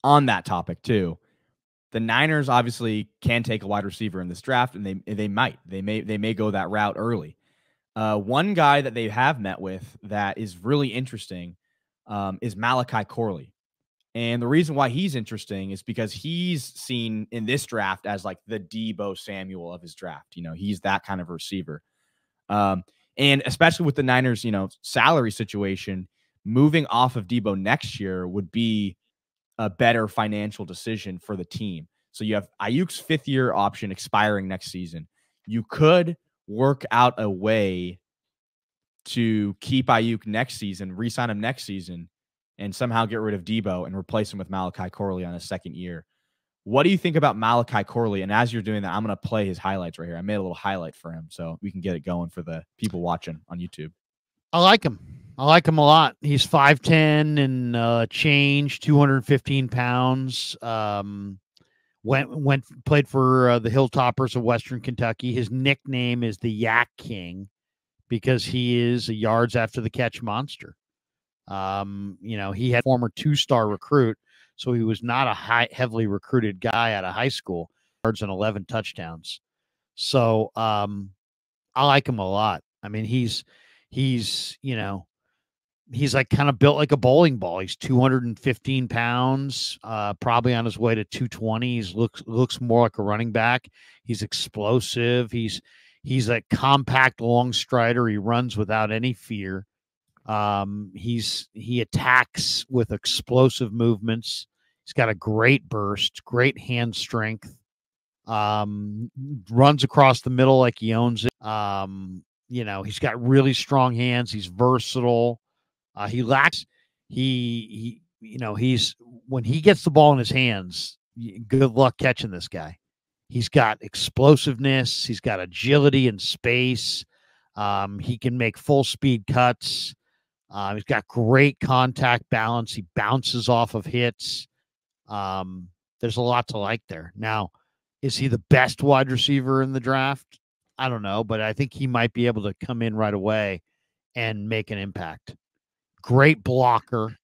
on that topic too, the Niners obviously can take a wide receiver in this draft, and they may go that route early. One guy that they have met with that is really interesting is Malachi Corley. And the reason why he's interesting is because he's seen in this draft as like the Deebo Samuel of his draft. He's that kind of receiver. And especially with the Niners, salary situation, moving off of Deebo next year would be a better financial decision for the team. So you have Ayuk's 5th-year option expiring next season. You could work out a way to keep Ayuk next season, re-sign him next season, and somehow get rid of Deebo and replace him with Malachi Corley on his 2nd year. What do you think about Malachi Corley? And as you're doing that, I'm going to play his highlights right here. I made a little highlight for him so we can get it going for the people watching on YouTube. I like him. I like him a lot. He's 5'10" and change, 215 pounds. Played for the Hilltoppers of Western Kentucky. His nickname is the Yak King because he is a yards after the catch monster. He had former 2-star recruit, so he was not a heavily recruited guy out of high school. Yards and 11 touchdowns. So I like him a lot. I mean, he's like kind of built like a bowling ball. He's 215 pounds, probably on his way to 220. He looks more like a running back. He's explosive. He's a compact long strider. He runs without any fear. He attacks with explosive movements. He's got a great burst, great hand strength. Runs across the middle like he owns it. He's got really strong hands. He's versatile. He's when he gets the ball in his hands, good luck catching this guy. He's got explosiveness. He's got agility in space. He can make full speed cuts. He's got great contact balance. He bounces off of hits. There's a lot to like there. Now, is he the best wide receiver in the draft? I don't know, but I think he might be able to come in right away and make an impact. Great blocker,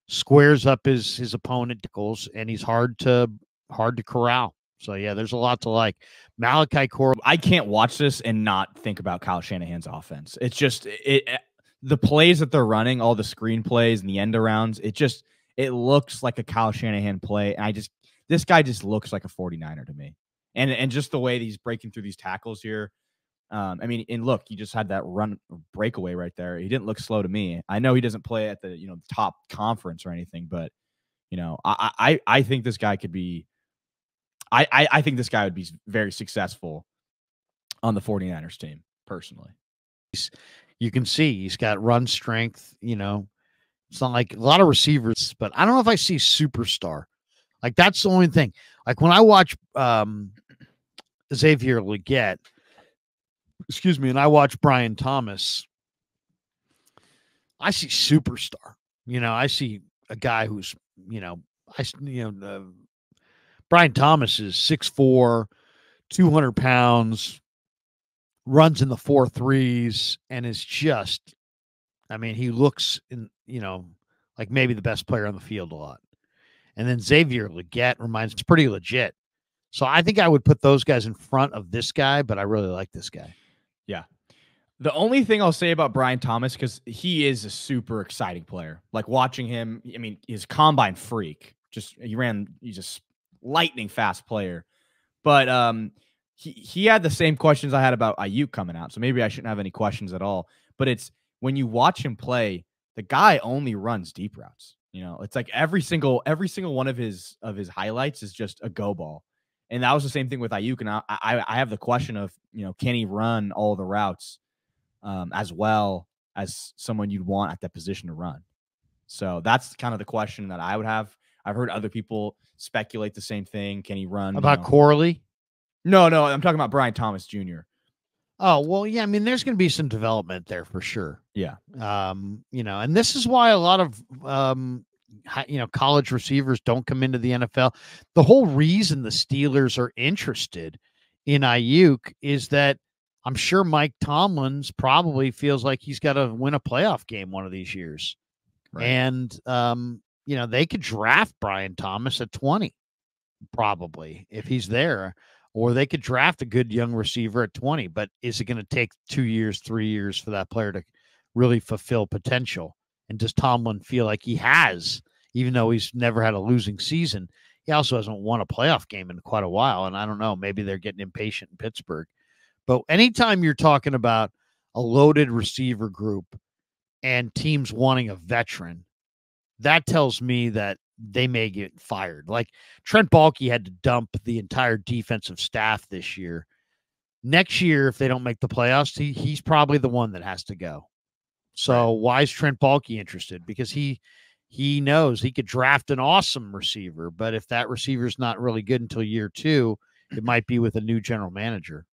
squares up his opponent, and he's hard to corral. So yeah, there's a lot to like. Malachi Corley. I can't watch this and not think about Kyle Shanahan's offense. It's just the plays that they're running, all the screen plays and the end arounds. It looks like a Kyle Shanahan play, and this guy just looks like a 49er to me. And just the way that he's breaking through these tackles here. And look, he just had that run breakaway right there. He didn't look slow to me. I know he doesn't play at the top conference or anything, but I think this guy could be. I think this guy would be very successful on the 49ers team, personally. You can see he's got run strength. It's not like a lot of receivers, but I don't know if I see superstar. Like that's the only thing. Like when I watch Xavier Legette, and I watch Brian Thomas, I see superstar. I see a guy who's, Brian Thomas is 6'4", 200 pounds, runs in the 4.3s, and is just, he looks like maybe the best player on the field a lot. And then Xavier Legette it's pretty legit. So I think I would put those guys in front of this guy, but I really like this guy. Yeah. The only thing I'll say about Brian Thomas, because he is a super exciting player. Like watching him, he's a combine freak. He's a lightning fast player. But he had the same questions I had about Ayuk coming out. So maybe I shouldn't have any questions at all. But it's when you watch him play, the guy only runs deep routes. It's like every single one of his highlights is just a go ball. And that was the same thing with Ayuk. And I have the question of, can he run all the routes as well as someone you'd want at that position to run? So that's kind of the question that I would have. I've heard other people speculate the same thing. Can he run? About Corley? No, I'm talking about Brian Thomas Jr. Oh, well, yeah, there's going to be some development there for sure. Yeah. And this is why a lot of, college receivers don't come into the NFL. The whole reason the Steelers are interested in Ayuk is that I'm sure Mike Tomlin's probably feels like he's got to win a playoff game one of these years. Right. And, they could draft Brian Thomas at 20, probably, if he's there, or they could draft a good young receiver at 20. But is it going to take 2 years, 3 years for that player to really fulfill potential? And does Tomlin feel like he has, even though he's never had a losing season? He also hasn't won a playoff game in quite a while. And I don't know, maybe they're getting impatient in Pittsburgh. But anytime you're talking about a loaded receiver group and teams wanting a veteran, that tells me that they may get fired. Like Trent Baalke had to dump the entire defensive staff this year. Next year, if they don't make the playoffs, he's probably the one that has to go. So why is Trent Baalke interested? Because he knows he could draft an awesome receiver, but if that receiver is not really good until year 2, it might be with a new general manager.